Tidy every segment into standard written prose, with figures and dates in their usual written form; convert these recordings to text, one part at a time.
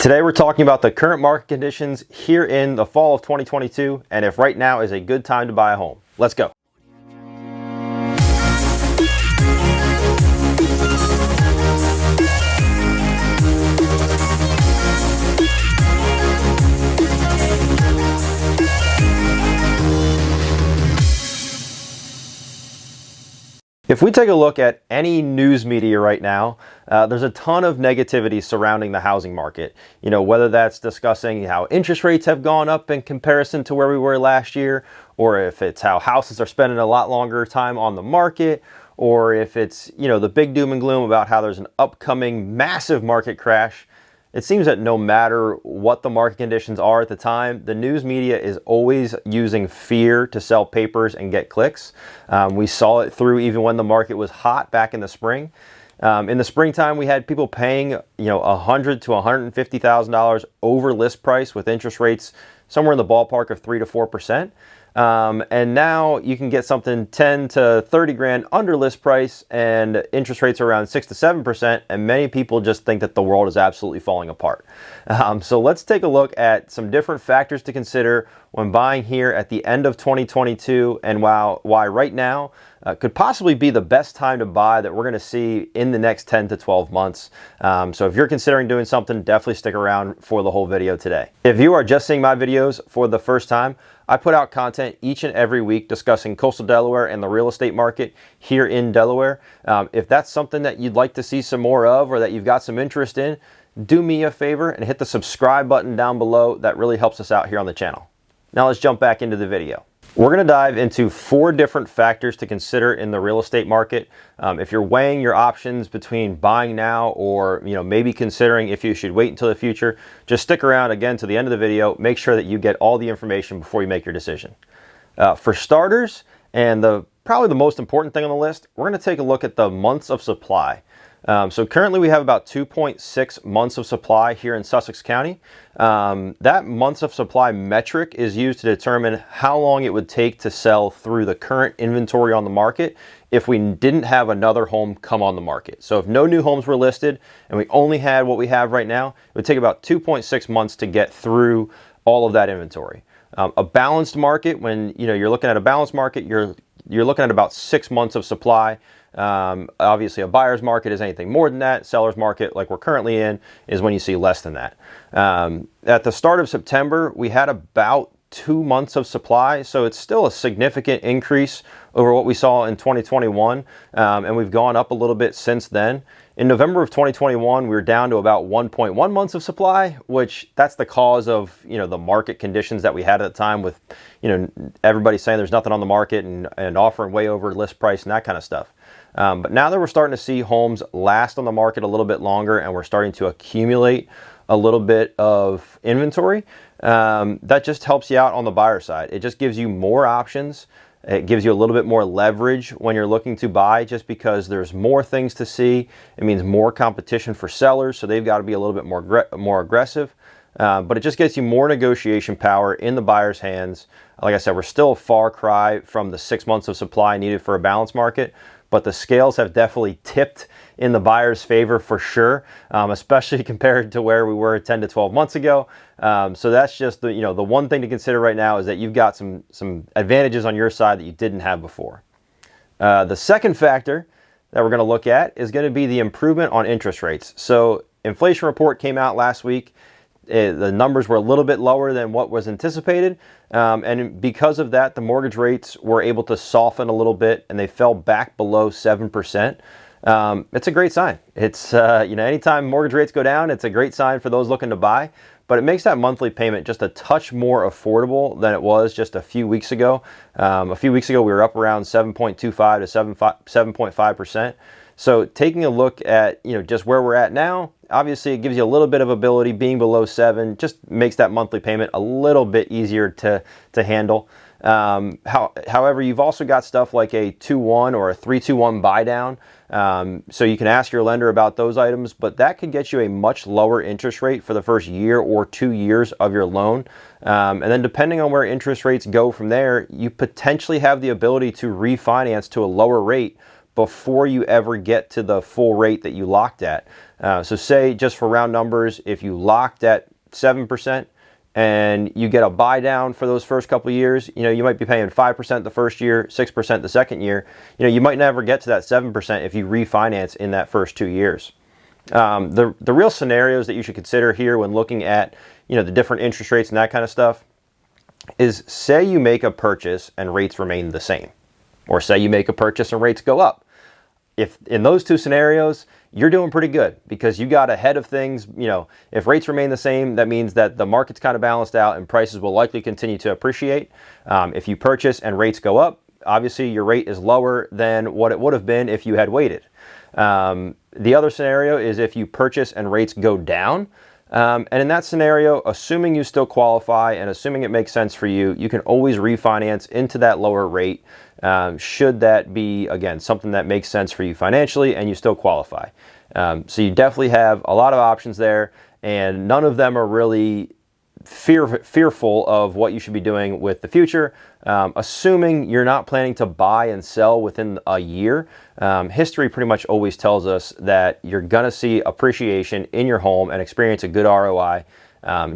Today we're talking about the current market conditions here in the fall of 2022 and if right now is a good time to buy a home. Let's go. If we take a look at any news media right now, there's a ton of negativity surrounding the housing market. You know, whether that's discussing how interest rates have gone up in comparison to where we were last year, or if it's how houses are spending a lot longer time on the market, or if it's, you know, the big doom and gloom about how there's an upcoming massive market crash. It seems that no matter what the market conditions are at the time, the news media is always using fear to sell papers and get clicks. We saw it through even when the market was hot back in the spring. In the springtime, we had people paying, $100,000 to $150,000 over list price with interest rates somewhere in the ballpark of 3 to 4%. And now you can get something 10 to 30 grand under list price and interest rates are around 6 to 7%. And many people just think that the world is absolutely falling apart. So let's take a look at some different factors to consider when buying here at the end of 2022 and why right now could possibly be the best time to buy that we're going to see in the next 10 to 12 months. So if you're considering doing something, definitely stick around for the whole video today. If you are just seeing my videos for the first time, I put out content each and every week discussing coastal Delaware and the real estate market here in Delaware. If that's something that you'd like to see some more of or that you've got some interest in, do me a favor and hit the subscribe button down below. That really helps us out here on the channel. Now let's jump back into the video. We're going to dive into 4 different factors to consider in the real estate market. If you're weighing your options between buying now or maybe considering if you should wait until the future, just stick around again to the end of the video. Make sure that you get all the information before you make your decision. For starters, and probably the most important thing on the list, we're going to take a look at the months of supply. So currently we have about 2.6 months of supply here in Sussex County. That months of supply metric is used to determine how long it would take to sell through the current inventory on the market if we didn't have another home come on the market. So if no new homes were listed and we only had what we have right now, it would take about 2.6 months to get through all of that inventory. A balanced market, when you're looking at a balanced market, you're looking at about 6 months of supply. Obviously a buyer's market is anything more than that. Seller's market, like we're currently in, is when you see less than that. At the start of September, we had about 2 months of supply, so it's still a significant increase over what we saw in 2021, and we've gone up a little bit since then. In November of 2021, we were down to about 1.1 months of supply, which that's the cause of the market conditions that we had at the time with everybody saying there's nothing on the market and offering way over list price and that kind of stuff. But now that we're starting to see homes last on the market a little bit longer and we're starting to accumulate a little bit of inventory, that just helps you out on the buyer side. It just gives you more options. It gives you a little bit more leverage when you're looking to buy just because there's more things to see. It means more competition for sellers, so they've got to be a little bit more aggressive. But it just gets you more negotiation power in the buyer's hands. Like I said, we're still a far cry from the 6 months of supply needed for a balanced market, but the scales have definitely tipped in the buyer's favor for sure, especially compared to where we were 10 to 12 months ago. So that's just the one thing to consider right now is that you've got some advantages on your side that you didn't have before. The second factor that we're going to look at is going to be the improvement on interest rates. So inflation report came out last week. The numbers were a little bit lower than what was anticipated, and because of that, the mortgage rates were able to soften a little bit, and they fell back below 7%. It's a great sign. It's anytime mortgage rates go down, it's a great sign for those looking to buy. But it makes that monthly payment just a touch more affordable than it was just a few weeks ago. A few weeks ago, we were up around 7.25 to 7.5%. So taking a look at just where we're at now, obviously it gives you a little bit of ability. Being below 7 just makes that monthly payment a little bit easier to handle. However, you've also got stuff like a 2-1 or a 3-2-1 buy down. So you can ask your lender about those items, but that could get you a much lower interest rate for the first year or 2 years of your loan. And then depending on where interest rates go from there, you potentially have the ability to refinance to a lower rate before you ever get to the full rate that you locked at. So say, just for round numbers, if you locked at 7% and you get a buy down for those first couple of years, you might be paying 5% the first year, 6% the second year. You might never get to that 7% if you refinance in that first 2 years. The real scenarios that you should consider here when looking at the different interest rates and that kind of stuff is, say you make a purchase and rates remain the same, or say you make a purchase and rates go up. If in those two scenarios, you're doing pretty good because you got ahead of things. If rates remain the same, that means that the market's kind of balanced out and prices will likely continue to appreciate. If you purchase and rates go up, obviously your rate is lower than what it would have been if you had waited. The other scenario is if you purchase and rates go down. And in that scenario, assuming you still qualify and assuming it makes sense for you, you can always refinance into that lower rate, should that be, again, something that makes sense for you financially and you still qualify. So you definitely have a lot of options there, and none of them are really fearful of what you should be doing with the future. Assuming you're not planning to buy and sell within a year, history pretty much always tells us that you're going to see appreciation in your home and experience a good ROI.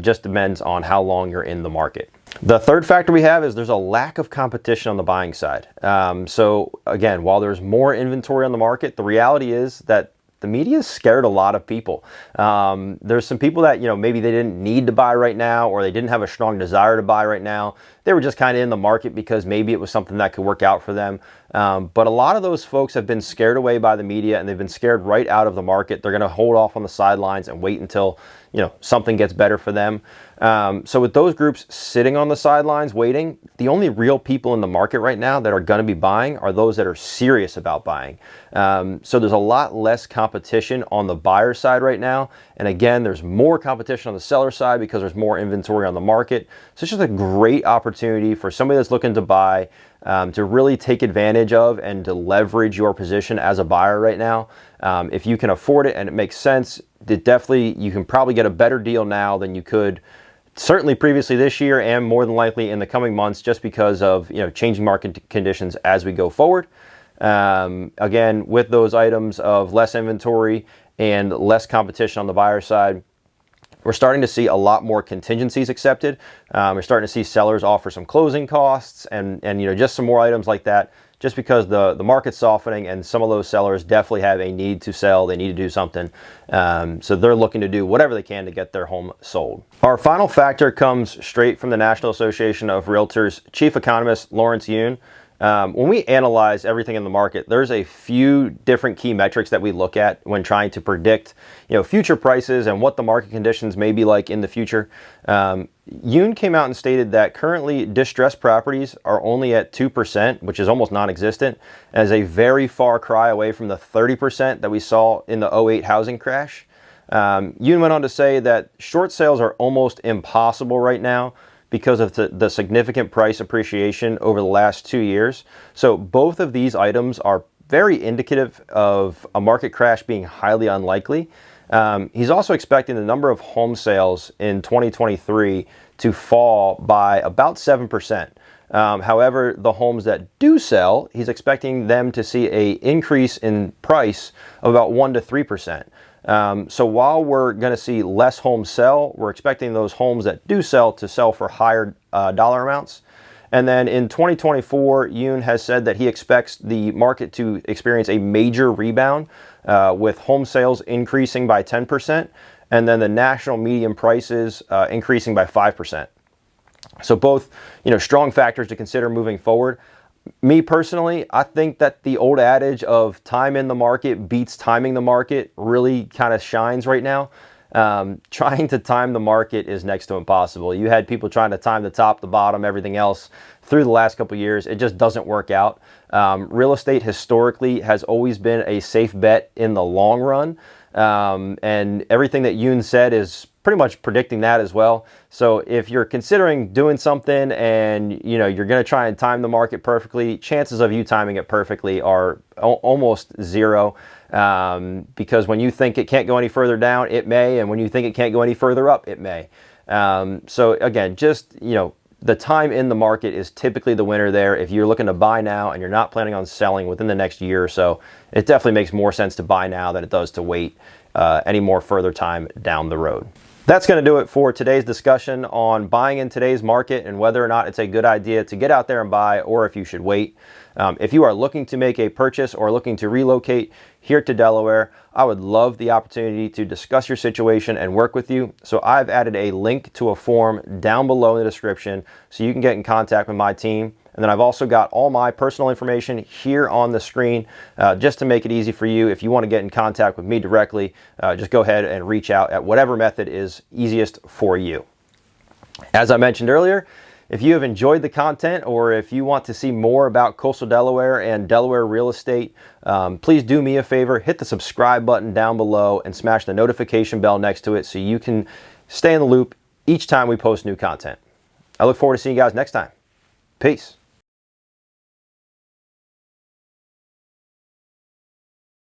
Just depends on how long you're in the market. The third factor we have is there's a lack of competition on the buying side. So again, while there's more inventory on the market, the reality is that the media scared a lot of people. There's some people that, maybe they didn't need to buy right now, or they didn't have a strong desire to buy right now. They were just kind of in the market because maybe it was something that could work out for them. But a lot of those folks have been scared away by the media, and they've been scared right out of the market. They're going to hold off on the sidelines and wait until, something gets better for them. So with those groups sitting on the sidelines waiting, the only real people in the market right now that are going to be buying are those that are serious about buying. So there's a lot less competition on the buyer side right now. And again, there's more competition on the seller side because there's more inventory on the market. So it's just a great opportunity for somebody that's looking to buy, to really take advantage of and to leverage your position as a buyer right now. If you can afford it and it makes sense, you can probably get a better deal now than you could certainly previously this year, and more than likely in the coming months, just because of changing market conditions as we go forward. Again, with those items of less inventory and less competition on the buyer side, we're starting to see a lot more contingencies accepted. We're starting to see sellers offer some closing costs and just some more items like that, just because the market's softening and some of those sellers definitely have a need to sell. They need to do something. So they're looking to do whatever they can to get their home sold. Our final factor comes straight from the National Association of Realtors Chief Economist Lawrence Yun. When we analyze everything in the market, there's a few different key metrics that we look at when trying to predict, future prices and what the market conditions may be like in the future. Yun came out and stated that currently distressed properties are only at 2%, which is almost non-existent, as a very far cry away from the 30% that we saw in the 2008 housing crash. Yun went on to say that short sales are almost impossible right now because of the significant price appreciation over the last 2 years. So both of these items are very indicative of a market crash being highly unlikely. He's also expecting the number of home sales in 2023 to fall by about 7%. However, the homes that do sell, he's expecting them to see an increase in price of about 1 to 3%. So while we're going to see less homes sell, we're expecting those homes that do sell to sell for higher dollar amounts. And then in 2024, Yun has said that he expects the market to experience a major rebound, with home sales increasing by 10%, and then the national median prices increasing by 5%. So both, strong factors to consider moving forward. Me personally, I think that the old adage of time in the market beats timing the market really kind of shines right now. Trying to time the market is next to impossible. You had people trying to time the top, the bottom, everything else through the last couple of years. It just doesn't work out. Real estate historically has always been a safe bet in the long run. And everything that Yun said is pretty much predicting that as well. So if you're considering doing something and you're going to try and time the market perfectly, chances of you timing it perfectly are almost zero. Because when you think it can't go any further down, it may, and when you think it can't go any further up, it may. So again, just the time in the market is typically the winner there. If you're looking to buy now and you're not planning on selling within the next year or so, it definitely makes more sense to buy now than it does to wait. any more further time down the road. That's going to do it for today's discussion on buying in today's market and whether or not it's a good idea to get out there and buy, or if you should wait. If you are looking to make a purchase or looking to relocate here to Delaware, I would love the opportunity to discuss your situation and work with you. So I've added a link to a form down below in the description so you can get in contact with my team. And then I've also got all my personal information here on the screen just to make it easy for you. If you want to get in contact with me directly, just go ahead and reach out at whatever method is easiest for you. As I mentioned earlier, if you have enjoyed the content, or if you want to see more about Coastal Delaware and Delaware real estate, please do me a favor, hit the subscribe button down below and smash the notification bell next to it so you can stay in the loop each time we post new content. I look forward to seeing you guys next time. Peace.